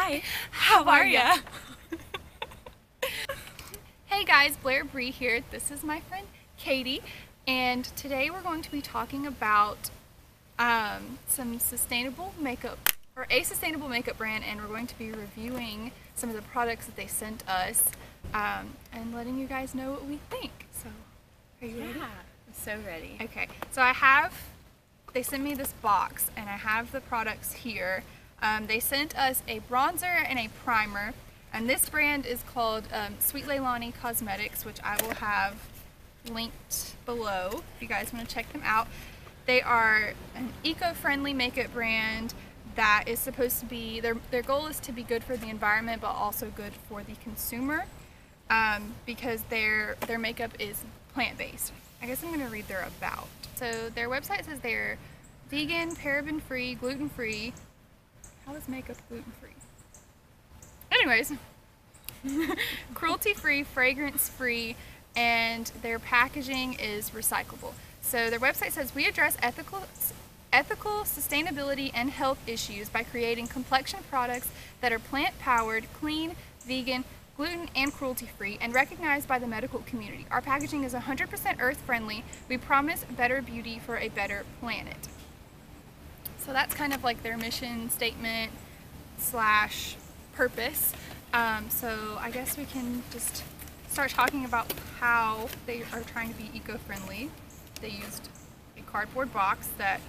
Hi, how are ya? Hey guys, Blair Bree here. This is my friend Katie, and today we're going to be talking about some sustainable makeup, or a sustainable makeup brand, and we're going to be reviewing some of the products that they sent us and letting you guys know what we think. So, are you ready? Yeah, I'm so ready. Okay, so they sent me this box, and I have the products here. They sent us a bronzer and a primer, and this brand is called Sweet Leilani Cosmetics, which I will have linked below if you guys want to check them out. They are an eco-friendly makeup brand that is supposed to be, their goal is to be good for the environment but also good for the consumer, because their makeup is plant-based. I guess I'm going to read their about. So their website says they're vegan, paraben-free, gluten-free. How is makeup gluten-free? Anyways, cruelty-free, fragrance-free, and their packaging is recyclable. So their website says, we address ethical, sustainability, and health issues by creating complexion products that are plant-powered, clean, vegan, gluten and cruelty-free, and recognized by the medical community. Our packaging is 100% earth-friendly. We promise better beauty for a better planet. So that's kind of like their mission statement slash purpose. So I guess we can just start talking about how they are trying to be eco-friendly. They used a cardboard box that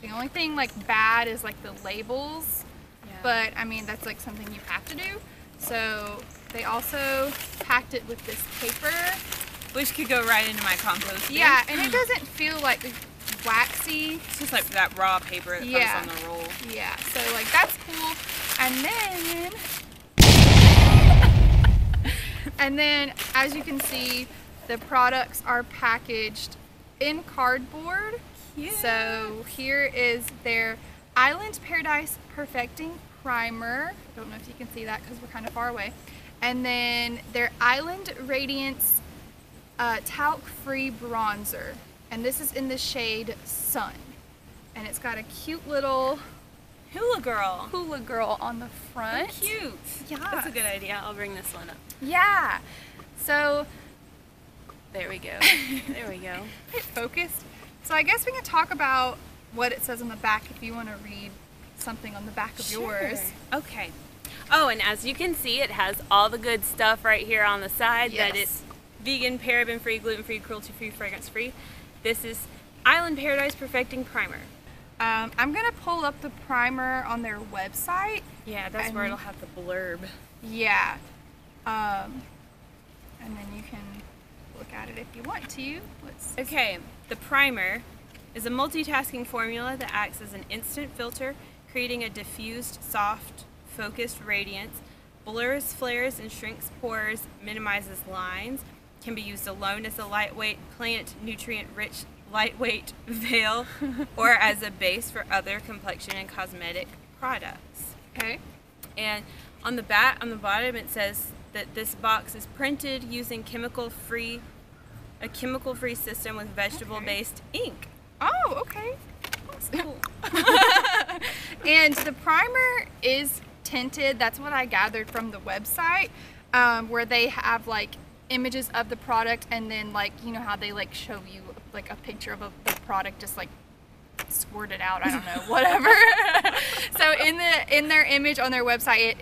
the only thing like bad is like the labels, but I mean that's like something you have to do. So they also packed it with this paper, which could go right into my compost bin. Yeah, and it doesn't feel like waxy. It's just like that raw paper that comes on the roll. Yeah, so like that's cool. And then as you can see, the products are packaged in cardboard. Cute. So here is their Island Paradise Perfecting Primer. I don't know if you can see that because we're kind of far away. And then their Island Radiance Talc-Free Bronzer. And this is in the shade Sun. And it's got a cute little hula girl on the front. Oh, cute. Yeah. That's a good idea. I'll bring this one up. Yeah. So there we go. There we go. It focused. So I guess we can talk about what it says on the back if you want to read something on the back of yours. Okay. Oh, and as you can see, it has all the good stuff right here on the side. Yes. That it's vegan, paraben-free, gluten-free, cruelty-free, fragrance-free. This is Island Paradise Perfecting Primer. I'm going to pull up the primer on their website. Yeah, that's where it'll have the blurb. Yeah. And then you can look at it if you want to. Okay, the primer is a multitasking formula that acts as an instant filter, creating a diffused, soft, focused radiance, blurs, flares, and shrinks pores, minimizes lines, can be used alone as a lightweight, plant, nutrient-rich, lightweight veil, or as a base for other complexion and cosmetic products. Okay. And on the bottom it says that this box is printed using a chemical-free system with vegetable-based ink. Oh, okay. Cool. And the primer is tinted. That's what I gathered from the website, where they have like images of the product, and then like, you know how they like show you like a picture of the product just like squirted out, I don't know, whatever. So in their image on their website,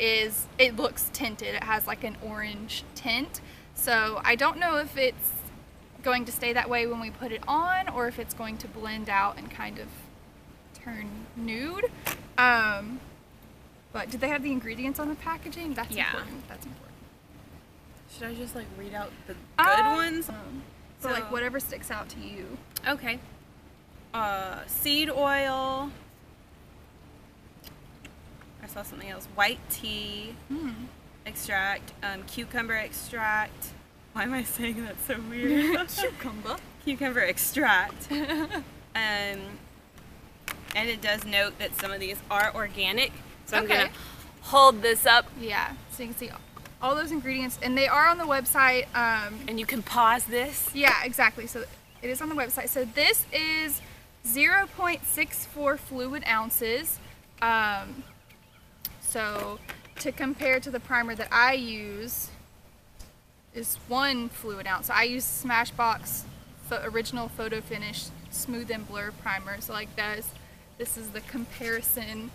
it looks tinted. It has like an orange tint. So I don't know if it's going to stay that way when we put it on, or if it's going to blend out and kind of turn nude. But did they have the ingredients on the packaging? That's important. That's important. Should I just like read out the good ones? So like whatever sticks out to you. Okay. Seed oil. I saw something else. White tea extract. Cucumber extract. Why am I saying that so weird? Cucumber extract. And it does note that some of these are organic. So I'm gonna hold this up. Yeah. So you can see all those ingredients, and they are on the website. And you can pause this. Yeah, exactly. So it is on the website. So this is 0.64 fluid ounces. So to compare to the primer that I use is 1 fluid ounce. So I use Smashbox Original Photo Finish Smooth and Blur Primer. So like this is the comparison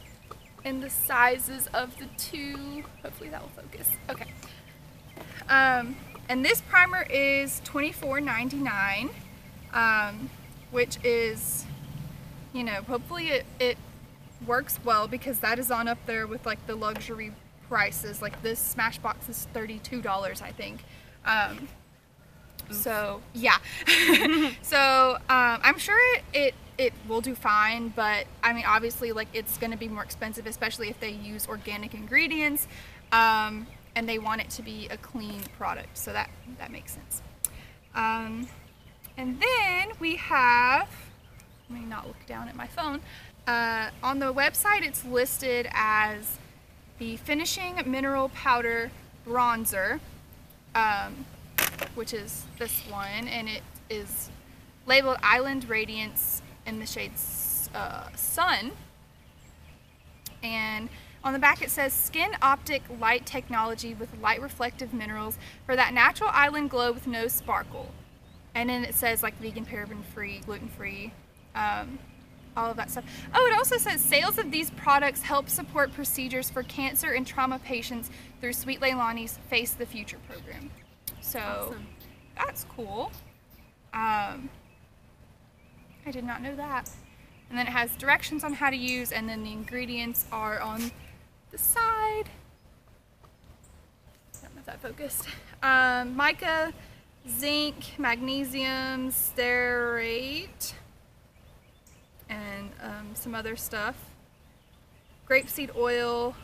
and the sizes of the two. Hopefully that will focus. Okay. And this primer is $24.99, which is, you know, hopefully it works well, because that is on up there with like the luxury prices. Like this Smashbox is $32, I think. So yeah. So I'm sure it will do fine, but I mean, obviously, like, it's going to be more expensive, especially if they use organic ingredients, and they want it to be a clean product. So that makes sense. And then we have, let me not look down at my phone. On the website, it's listed as the Finishing Mineral Powder Bronzer, which is this one, and it is labeled Island Radiance in the shade Sun. And on the back it says Skin Optic Light Technology with light reflective minerals for that natural island glow with no sparkle. And then it says like vegan, paraben free, gluten free, all of that stuff. Oh, it also says sales of these products help support procedures for cancer and trauma patients through Sweet Leilani's Face the Future program. So awesome. That's cool. I did not know that. And then it has directions on how to use, and then the ingredients are on the side. I don't know if that focused. Mica, zinc, magnesium, stearate, and some other stuff. Grapeseed oil.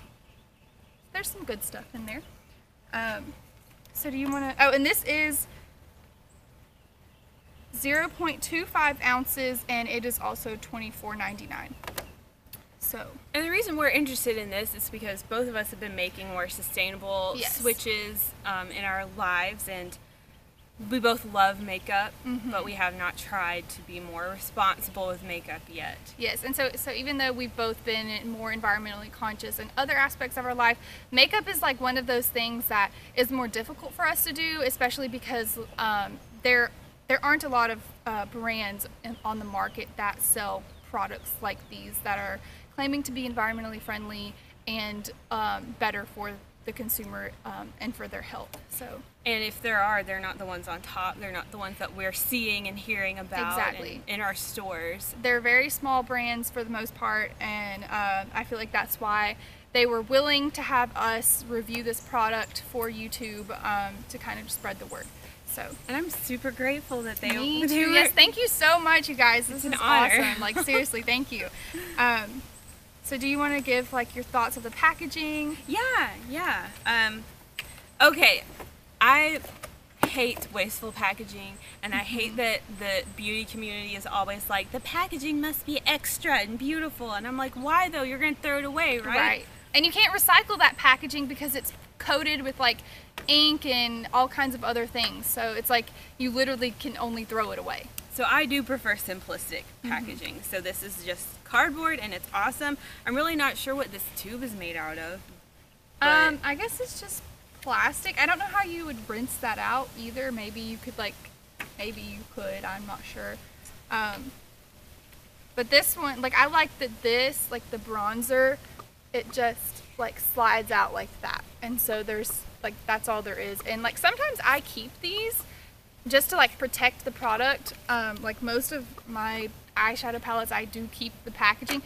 There's some good stuff in there. So do you want to, oh, and this is 0.25 ounces, and it is also $24.99. So, and the reason we're interested in this is because both of us have been making more sustainable switches in our lives, and we both love makeup, but we have not tried to be more responsible with makeup yet. Yes, and so even though we've both been more environmentally conscious in other aspects of our life, makeup is like one of those things that is more difficult for us to do, especially because there aren't a lot of brands on the market that sell products like these that are claiming to be environmentally friendly and better for the consumer and for their health. So, and if there are, they're not the ones on top. They're not the ones that we're seeing and hearing about in our stores. They're very small brands for the most part, and I feel like that's why they were willing to have us review this product for YouTube to kind of spread the word. So, and I'm super grateful that they Me too. Yes, thank you so much, you guys. This is awesome. Like, seriously, thank you. So do you want to give like your thoughts of the packaging? Yeah. Okay, I hate wasteful packaging, and I hate that the beauty community is always like, the packaging must be extra and beautiful, and I'm like, why though? You're gonna throw it away, right? Right. And you can't recycle that packaging because it's coated with like ink and all kinds of other things. So it's like you literally can only throw it away. So I do prefer simplistic packaging. So this is just cardboard, and it's awesome. I'm really not sure what this tube is made out of. I guess it's just plastic. I don't know how you would rinse that out either. Maybe you could I'm not sure. But this one, like, I like that this, like the bronzer, it just like slides out like that. And so there's like, that's all there is. And like sometimes I keep these just to like protect the product. Like most of my eyeshadow palettes, I do keep the packaging,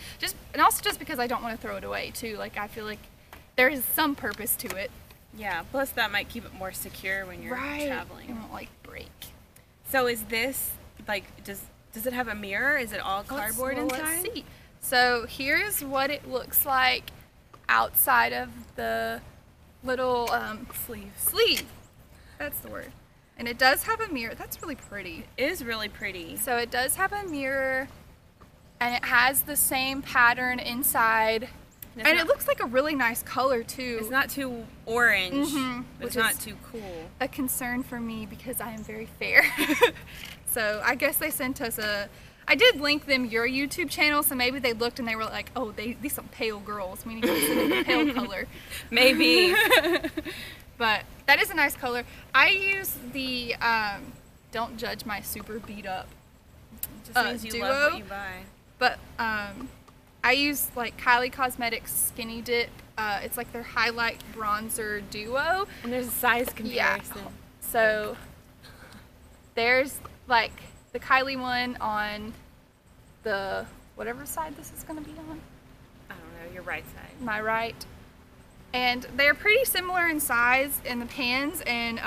and also just because I don't want to throw it away too. Like, I feel like there is some purpose to it. Yeah, plus that might keep it more secure when you're traveling. It won't like break. So is this like, does it have a mirror? Is it all cardboard inside? Let's see. So here's what it looks like outside of the little sleeve. That's the word. And it does have a mirror. That's really pretty. It is really pretty. So it does have a mirror, and it has the same pattern inside. And it looks like a really nice color too. It's not too orange, but it's not too cool. A concern for me because I am very fair. So I guess they sent us I did link them your YouTube channel, so maybe they looked and they were like, oh, these some pale girls. We need to send them the pale color. Maybe. But that is a nice color. I use the Don't Judge My Super Beat Up Just means you duo, love what you buy. but I use like Kylie Cosmetics Skinny Dip. It's like their highlight bronzer duo. And there's a size comparison. Yeah. So there's like the Kylie one on the whatever side this is going to be on. I don't know, your right side. My right. And they're pretty similar in size in the pans, and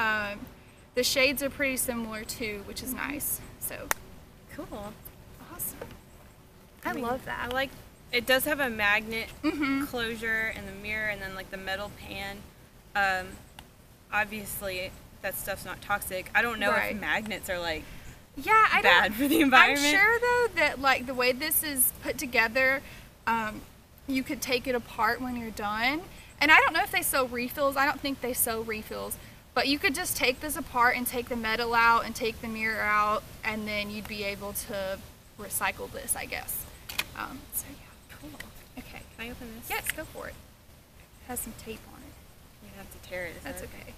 the shades are pretty similar too, which is nice. So Cool. awesome. I I love that. I like, it does have a magnet closure in the mirror and then like the metal pan. Obviously that stuff's not toxic. I don't know Right. if magnets are like Yeah, I bad for the environment. I'm sure though that like the way this is put together, you could take it apart when you're done. And I don't know if they sell refills. I don't think they sell refills. But you could just take this apart and take the metal out and take the mirror out, and then you'd be able to recycle this, I guess. So yeah. Cool. Okay. Can I open this? Yes, go for it. It has some tape on it. You have to tear it. Is That's that okay.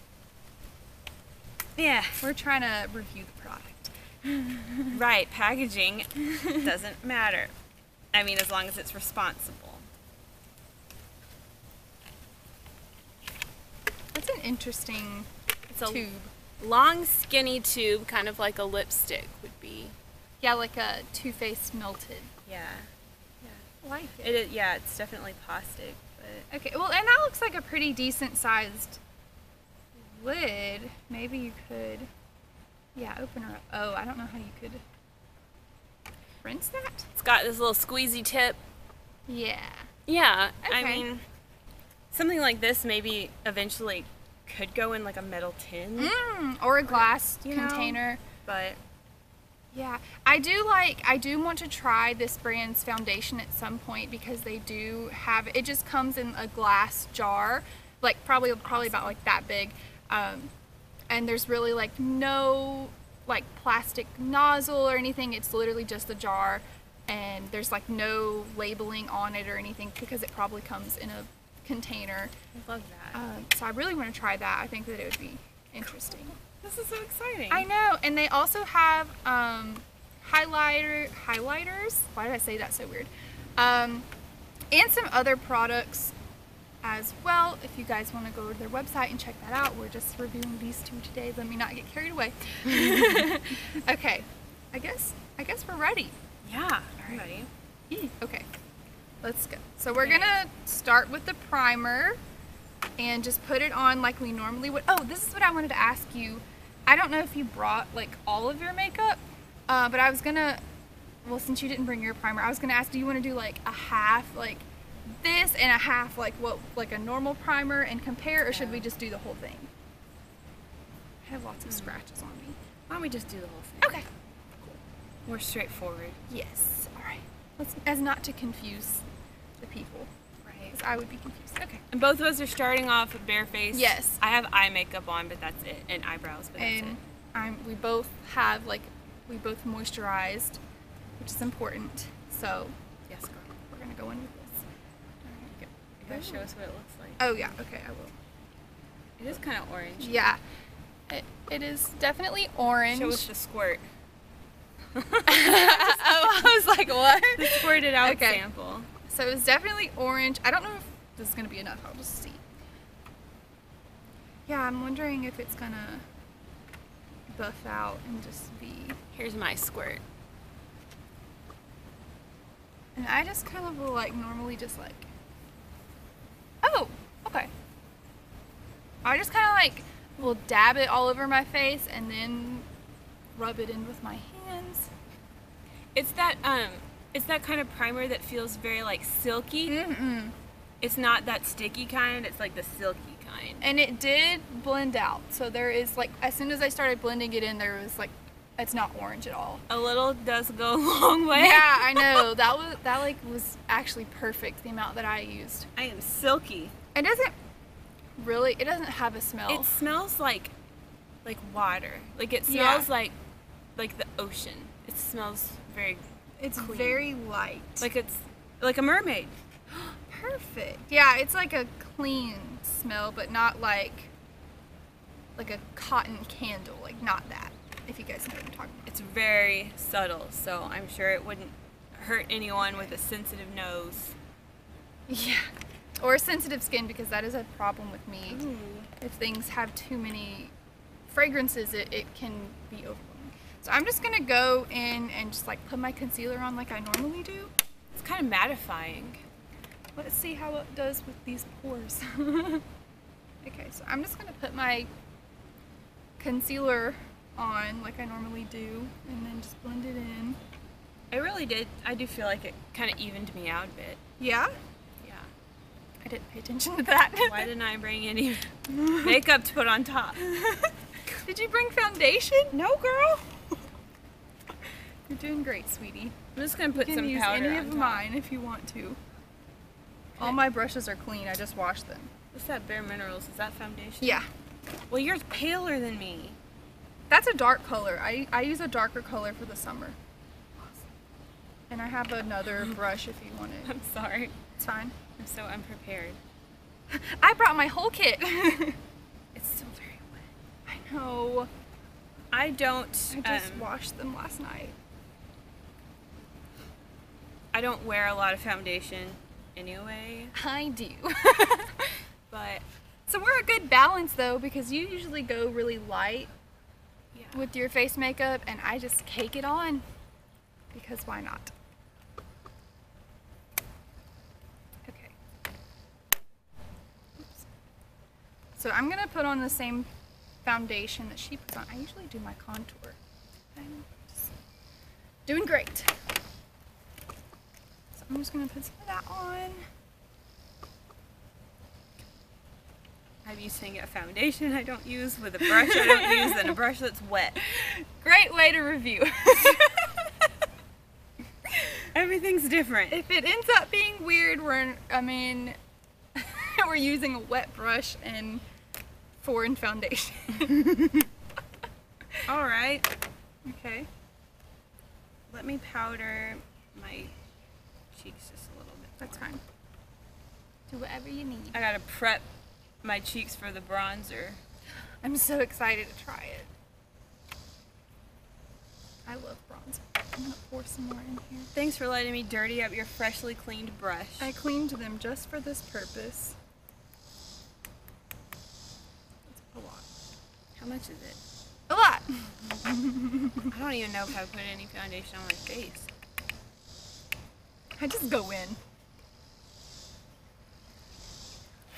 Yeah. We're trying to review the product. Right. Packaging doesn't matter. I mean, as long as it's responsible. That's an interesting It's a tube. long, skinny tube, kind of like a lipstick would be. Yeah, like a Too Faced melted. Yeah. I like It is, yeah, it's definitely plastic, but Okay, well, and that looks like a pretty decent sized lid. Maybe you could, yeah, open her up. Oh, I don't know how you could rinse that. It's got this little squeezy tip. Yeah. Yeah. I Okay. mean, something like this maybe eventually could go in like a metal tin, Or a glass you know. container. but Yeah, I do want to try this brand's foundation at some point because they do have, it just comes in a glass jar, like probably about like that big, and there's really like no like plastic nozzle or anything. It's literally just a jar, and there's like no labeling on it or anything because it probably comes in a container. I love that. So I really want to try that. I think that it would be interesting. This is so exciting. I know, and they also have highlighters. Why did I say that so weird? And some other products as well. If you guys want to go to their website and check that out, we're just reviewing these two today. Let me not get carried away. Okay, I guess we're ready. Yeah. I'm ready. Okay, let's go. So we're Okay. gonna start with the primer and just put it on like we normally would. Oh, this is what I wanted to ask you. I don't know if you brought like all of your makeup, but I was gonna, well, since you didn't bring your primer, I was gonna ask, do you want to do like a half like this and a half like what, like a normal primer and compare, or should we just do the whole thing? I have lots of scratches on me. Why don't we just do the whole thing? Okay. More straightforward. Yes. All right. Let's, as not to confuse the people, Right. 'cause I would be confused. Okay. And both of us are starting off barefaced. Yes. I have eye makeup on, but that's it, and eyebrows, but that's And it. we both have like, we both moisturized, which is important. So Yes, girl. we're gonna go in with this. You gotta show us what it looks like. Oh yeah. Okay, I will. It is kind of orange. Yeah. It is definitely orange. Show us the squirt. Oh, I was like, what? The squirted out Okay. sample. So it's definitely orange. I don't know if this is gonna be enough. I'll just see. Yeah, I'm wondering if it's gonna buff out and just be. Here's my squirt. And I just kind of will like normally just like. Oh, okay. I just kind of like will dab it all over my face and then rub it in with my hands. It's that kind of primer that feels very like silky. Mm-mm. It's not that sticky kind. It's like the silky kind. And it did blend out. So there is like, as soon as I started blending it in, there was like, it's not orange at all. A little does go a long way. Yeah, I know. That was actually perfect, the amount that I used. I am silky. It doesn't have a smell. It smells like water. Like it Yeah. smells like the ocean. It smells very It's clean. very light. Like it's like a mermaid. Perfect. Yeah, it's like a clean smell, but not like a cotton candle. Like not that. If you guys know what I'm talking about. It's very subtle, so I'm sure it wouldn't hurt anyone with a sensitive nose. Yeah. Or sensitive skin, because that is a problem with me. Ooh. If things have too many fragrances, it can be overwhelming. So I'm just gonna go in and just like put my concealer on like I normally do. It's kind of mattifying. Let's see how it does with these pores. Okay, so I'm just gonna put my concealer on like I normally do, and then just blend it in. I do feel like it kind of evened me out a bit. Yeah? Yeah. I didn't pay attention to that. Why didn't I bring any makeup to put on top? Did you bring foundation? No, girl. You're doing great, sweetie. I'm just gonna put You can some use powder any on of top. mine if you want to. All my brushes are clean. I just washed them. What's that Bare Minerals? Is that foundation? Yeah. Well, you're paler than me. That's a dark color. I use a darker color for the summer. And I have another brush if you want it. I'm sorry. It's fine. I'm so unprepared. I brought my whole kit. It's still very wet. I know. I don't. I just washed them last night. I don't wear a lot of foundation anyway, I do. but So we're a good balance though, because you usually go really light yeah. with your face makeup, and I just cake it on. Because why not? Okay. Oops. So I'm gonna put on the same foundation that she puts on. I usually do my contour. I'm just doing great. So I'm just gonna put some of that on. I'm using a foundation I don't use with a brush I don't use and a brush that's wet. Great way to review. Everything's different. If it ends up being weird, we're using a wet brush and foreign foundation. All right. Okay. Let me powder my cheeks just a little bit. That's fine. Do whatever you need. I gotta prep my cheeks for the bronzer. I'm so excited to try it. I love bronzer. I'm gonna pour some more in here. Thanks for letting me dirty up your freshly cleaned brush. I cleaned them just for this purpose. That's a lot. How much is it? A lot! I don't even know if I put any foundation on my face. I just go in.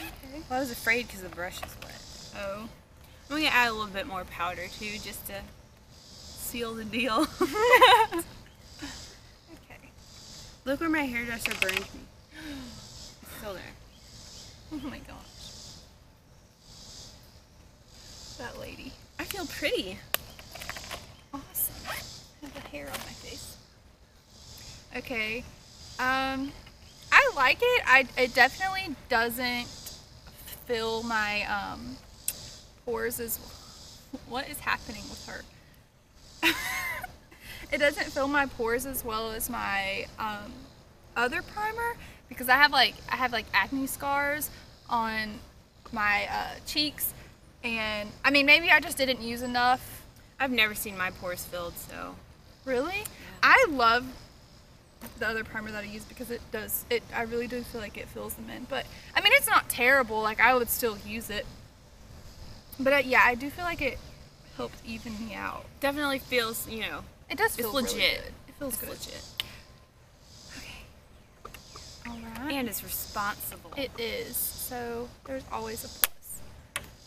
Okay. Well, I was afraid because the brush is wet. Oh. I'm gonna add a little bit more powder too, just to seal the deal. Okay. Look where my hairdresser burned me. It's still there. Oh my gosh. That lady. I feel pretty. Awesome. I have the hair on my face. Okay. I like it. It definitely doesn't fill my pores as what is happening with her? It doesn't fill my pores as well as my other primer, because I have like acne scars on my cheeks, and I mean maybe I just didn't use enough. I've never seen my pores filled, so. Really? Yeah. I love the other primer that I use because I really do feel like it fills them in. But I mean, it's not terrible. Like, I would still use it. But yeah, I do feel like it helped even me out. Definitely feels, you know, It does it's feel legit. really good. It feels It's good. legit. Okay. All right. And it's responsible. It is. So there's always a plus.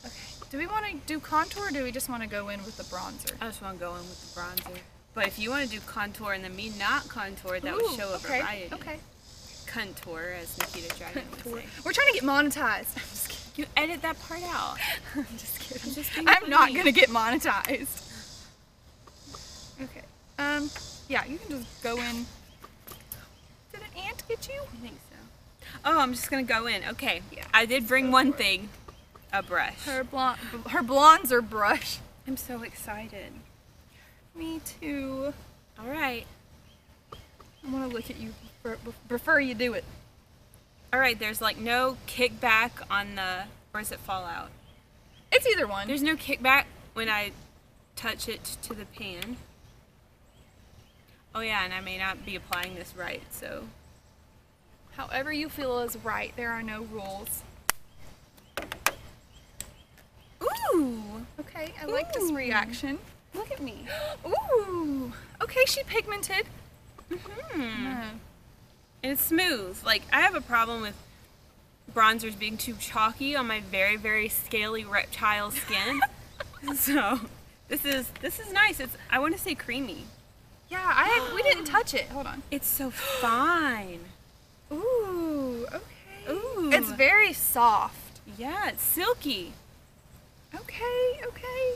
Okay. Do we want to do contour, or do we just want to go in with the bronzer? I just want to go in with the bronzer. But if you want to do contour and then me not contour, that would show a variety. Okay. Contour, as Nikita Dragon would say. We're trying to get monetized. I'm just kidding. You edit that part out. I'm just kidding. I'm just being I'm not funny. gonna get monetized. Okay. Yeah, you can just go in. Did an ant get you? I think so. Oh, I'm just gonna go in. Okay. Yeah. I did bring one thing. A brush. Her bronzer brush. I'm so excited. Me too. All right. I want to look at you before you do it. All right, there's like no kickback on the, or does it fall out? It's either one. There's no kickback when I touch it to the pan. Oh yeah, and I may not be applying this right, so. However you feel is right. There are no rules. Ooh! Okay, I like this Ooh. reaction. Look at me. Ooh! Okay, she pigmented. Mm-hmm. Yeah. And it's smooth. Like, I have a problem with bronzers being too chalky on my very, very scaly reptile skin. So, this is nice. It's, I want to say creamy. Yeah, we didn't touch it. Hold on. It's so fine. Ooh, okay. Ooh. It's very soft. Yeah, it's silky. Okay, okay.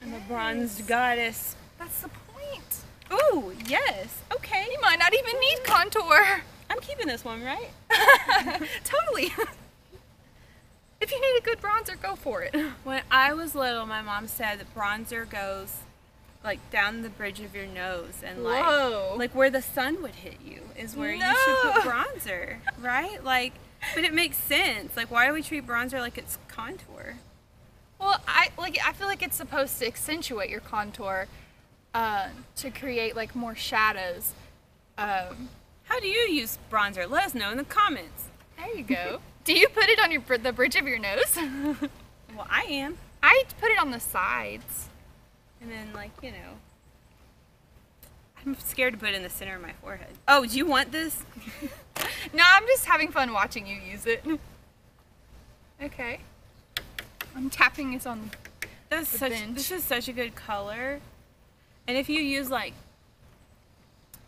I'm a bronzed goddess. That's the point. Ooh, yes. Okay. You might not even need contour. I'm keeping this one, right? Totally. If you need a good bronzer, go for it. When I was little, my mom said that bronzer goes like down the bridge of your nose and Whoa. like where the sun would hit you is where you should put bronzer, right? Like, but it makes sense. Like, why do we treat bronzer like it's contour? Well, I feel like it's supposed to accentuate your contour to create like more shadows. How do you use bronzer? Let us know in the comments. There you go. Do you put it on the bridge of your nose? Well, I am. I put it on the sides. And then, like, you know, I'm scared to put it in the center of my forehead. Oh, do you want this? No, I'm just having fun watching you use it. Okay. I'm tapping this on That's the such. bench. This is such a good color. And if you use like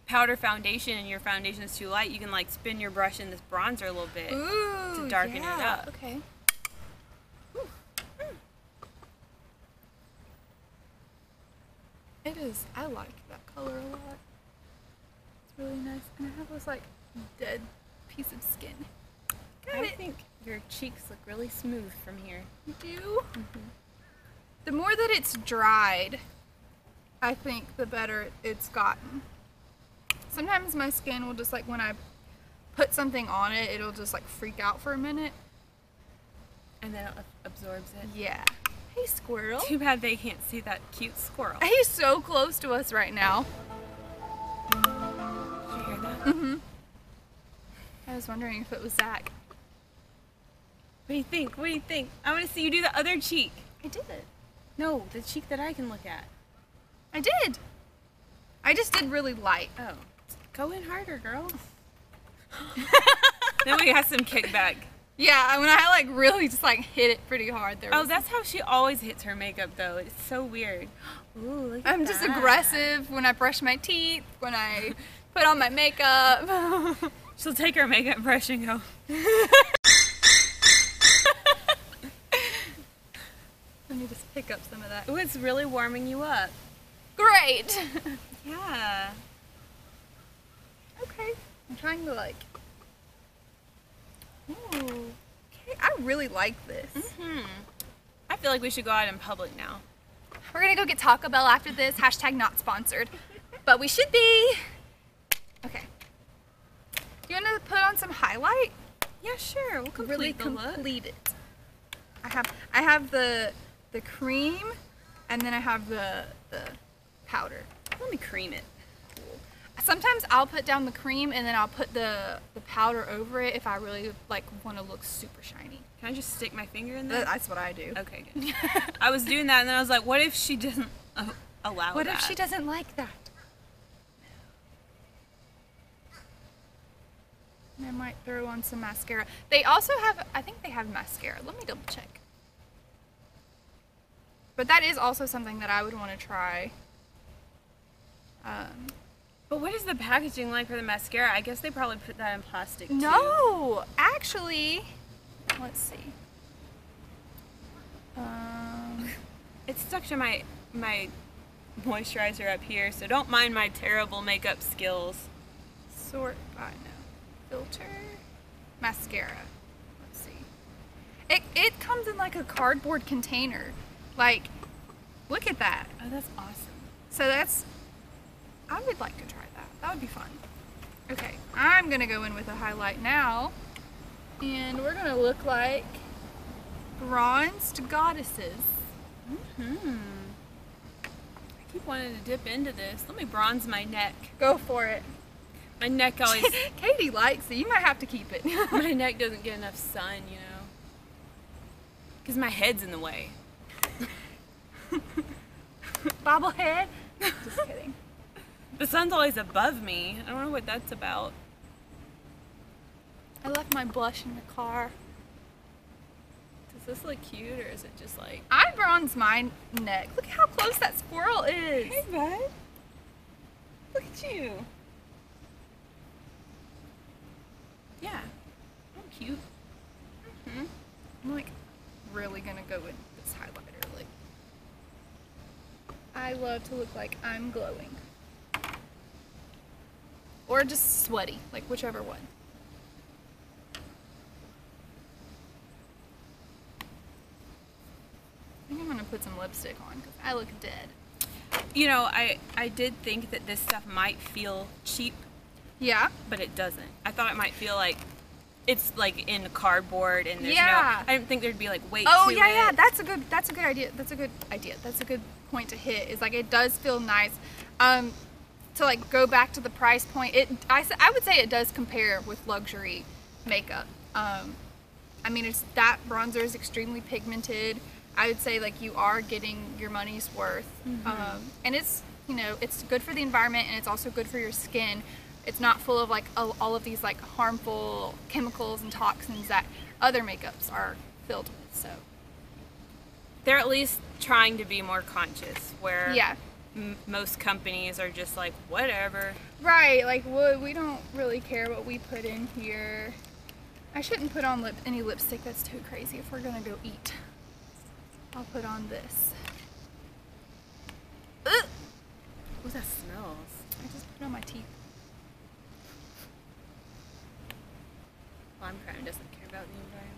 powder foundation and your foundation is too light, you can like spin your brush in this bronzer a little bit Ooh, to darken it yeah. up. Okay. It is. I like that color a lot. It's really nice. And I have this like dead piece of skin. I think your cheeks look really smooth from here. You do? The more that it's dried, I think the better it's gotten. Sometimes my skin will just like, when I put something on it, it'll just like freak out for a minute. And then it absorbs it. Yeah. Hey, squirrel. Too bad they can't see that cute squirrel. He's so close to us right now. Did you hear that? Mm-hmm. I was wondering if it was Zach. What do you think? What do you think? I want to see you do the other cheek. I did it. No, the cheek that I can look at. I did. I just did really light. Oh. Go in harder, girl. Then we got some kickback. Yeah, when I like really just like hit it pretty hard there. Oh, was- that's how she always hits her makeup though. It's so weird. Ooh, look at I'm just that. aggressive when I brush my teeth, when I put on my makeup. She'll take her makeup brush and go. Let me just pick up some of that. Ooh, it's really warming you up. Great. Yeah. Okay. I'm trying to like. Ooh. Okay. I really like this. I feel like we should go out in public now. We're gonna go get Taco Bell after this. Hashtag not sponsored. But we should be. Okay. You wanna put on some highlight? Yeah, sure. We'll complete Really the look. complete it. I have the cream, and then I have the powder. Let me cream it. Sometimes I'll put down the cream and then I'll put the powder over it if I really like want to look super shiny. Can I just stick my finger in there? That's what I do. Okay, good. I was doing that and then I was like, what if she doesn't allow What that? if she doesn't like that? I might throw on some mascara. They also have, I think they have mascara. Let me double check. But that is also something that I would want to try. But what is the packaging like for the mascara? I guess they probably put that in plastic too. No, actually, let's see. It's stuck to my moisturizer up here, so don't mind my terrible makeup skills. Sort by no filter mascara. Let's see. It comes in like a cardboard container. Like, look at that. Oh, that's awesome. So that's I would like to try that. That would be fun. Okay, I'm gonna go in with a highlight now, and we're gonna look like bronzed goddesses. I keep wanting to dip into this. Let me bronze my neck. Go for it. My neck always, Katie likes it. You might have to keep it. my neck doesn't get enough sun, you know. Because my head's in the way. Bobblehead. Just kidding. The sun's always above me. I don't know what that's about. I left my blush in the car. Does this look cute, or is it just like... I bronzed my neck. Look how close that squirrel is. Hey, bud. Look at you. Yeah. I'm cute. I'm like really gonna go with this highlighter. Like, I love to look like I'm glowing. Or just sweaty, like whichever one. I think I'm gonna put some lipstick on because I look dead. You know, I did think that this stuff might feel cheap, Yeah. but it doesn't. I thought it might feel like it's like in cardboard and there's Yeah. no... I didn't think there'd be like weight Oh to yeah, it. yeah. That's a good idea. That's a good point to hit. Is like it does feel nice. To like go back to the price point, I would say it does compare with luxury makeup. I mean, it's that bronzer is extremely pigmented. I would say like you are getting your money's worth, and it's, you know, it's good for the environment and it's also good for your skin. It's not full of like all of these like harmful chemicals and toxins that other makeups are filled with. So They're at least trying to be more conscious, where yeah. Most companies are just like, whatever. Right, like we don't really care what we put in here. I shouldn't put on any lipstick that's too crazy if we're gonna go eat. I'll put on this. Ugh! What that smells? I just put it on my teeth. Lime crime doesn't care about the environment.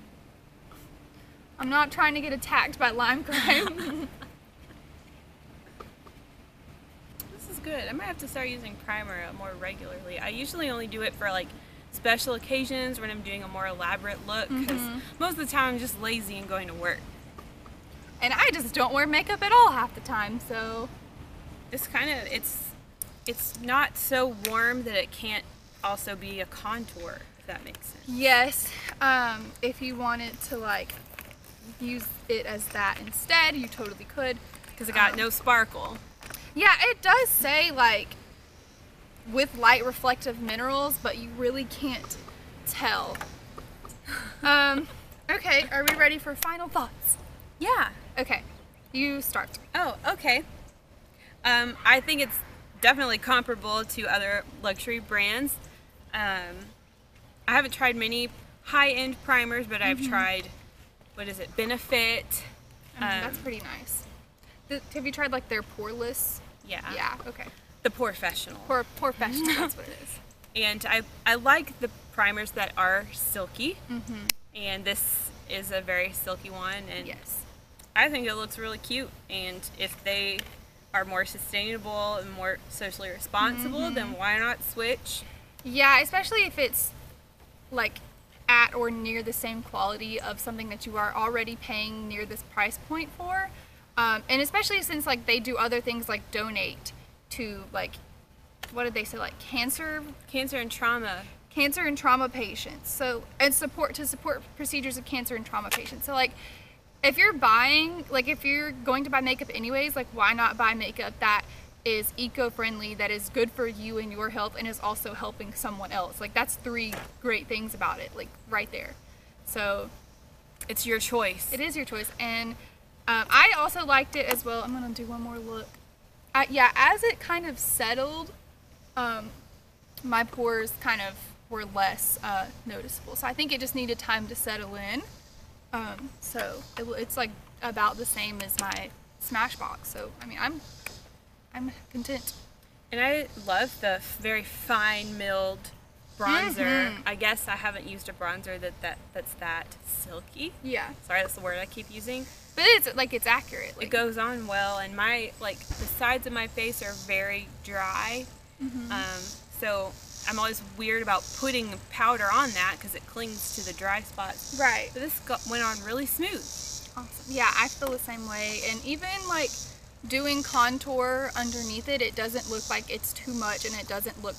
I'm not trying to get attacked by lime crime. This is good. I might have to start using primer more regularly. I usually only do it for like special occasions when I'm doing a more elaborate look, because most of the time I'm just lazy and going to work. And I just don't wear makeup at all half the time, so. It's kind of, it's not so warm that it can't also be a contour, if that makes sense. Yes, if you wanted to like use it as that instead, you totally could. Because it got no sparkle. Yeah, it does say like with light reflective minerals, but you really can't tell. Okay, are we ready for final thoughts? Yeah. Okay, you start. Oh, okay. I think it's definitely comparable to other luxury brands. I haven't tried many high-end primers, but I've tried, what is it, Benefit. That's pretty nice. Have you tried like their poreless? Yeah. Yeah, okay. The Porefessional. Porefessional, that's what it is. And I like the primers that are silky. And this is a very silky one. And Yes. I think it looks really cute. And if they are more sustainable and more socially responsible, then why not switch? Yeah, especially if it's like at or near the same quality of something that you are already paying near this price point for. And especially since like they do other things like donate to like, what did they say, like cancer and trauma. Cancer and trauma patients. So, and support procedures of cancer and trauma patients. So like if you're buying, like if you're going to buy makeup anyways, like why not buy makeup that is eco-friendly, that is good for you and your health, and is also helping someone else. Like that's 3 great things about it, like right there. So It's your choice. it is your choice. And I also liked it as well. I'm gonna do one more look. Yeah, as it kind of settled, my pores kind of were less noticeable. So I think it just needed time to settle in. So it's like about the same as my Smashbox. So I mean, I'm content. And I love the very fine milled bronzer. I guess I haven't used a bronzer that's that silky. Yeah, Sorry, that's the word I keep using. but it's accurate. It Like, goes on well, and my the sides of my face are very dry, So I'm always weird about putting powder on that because it clings to the dry spots. Right. But this went on really smooth. Awesome. Yeah, I feel the same way. And even like doing contour underneath it, it doesn't look like it's too much, and it doesn't look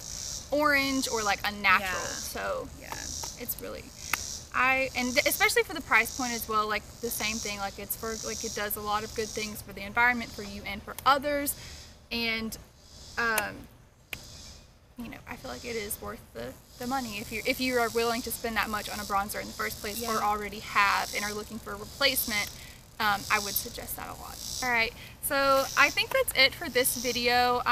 orange or like unnatural. Yeah. So yeah, it's really, and especially for the price point as well, like the same thing, like it's for, like it does a lot of good things for the environment, for you and for others. And you know, I feel like it is worth the money if you are willing to spend that much on a bronzer in the first place, or already have and are looking for a replacement. I would suggest that a lot. All right, so I think that's it for this video.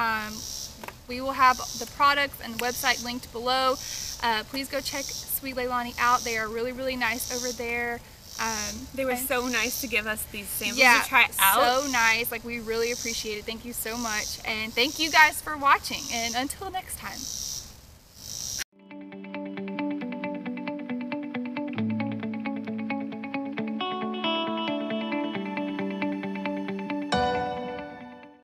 We will have the products and the website linked below. Please go check Sweet Leilani out. They are really, really nice over there. They were so nice to give us these samples yeah, to try out. So nice. Like, we really appreciate it. Thank you so much. And thank you guys for watching. And until next time.